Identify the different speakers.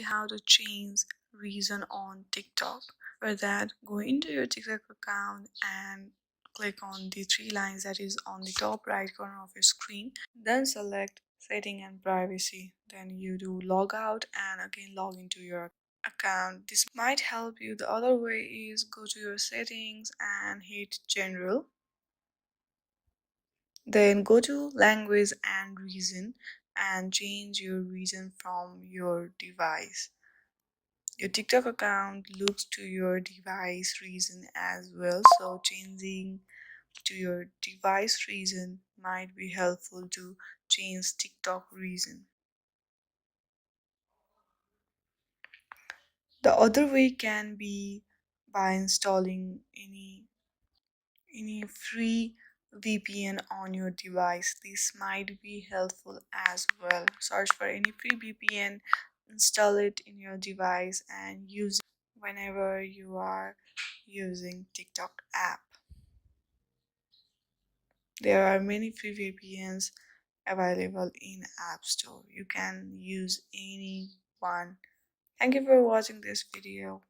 Speaker 1: how to change region on TikTok. For that, go into your TikTok account and click on the three lines that is on the top right corner of your screen. Then select setting and privacy. Then you do log out and again log into your account. This might help you. The other way is go to your settings and hit general. Then go to language and region and change your region from your device. Your TikTok account looks to your device region as well, so changing to your device region might be helpful to change TikTok region. The other way can be by installing any free VPN on your device. This might be helpful as well. Search for any free VPN, install it in your device and use it whenever you are using TikTok app. There are many free VPNs available in App Store. You can use any one. Thank you for watching this video.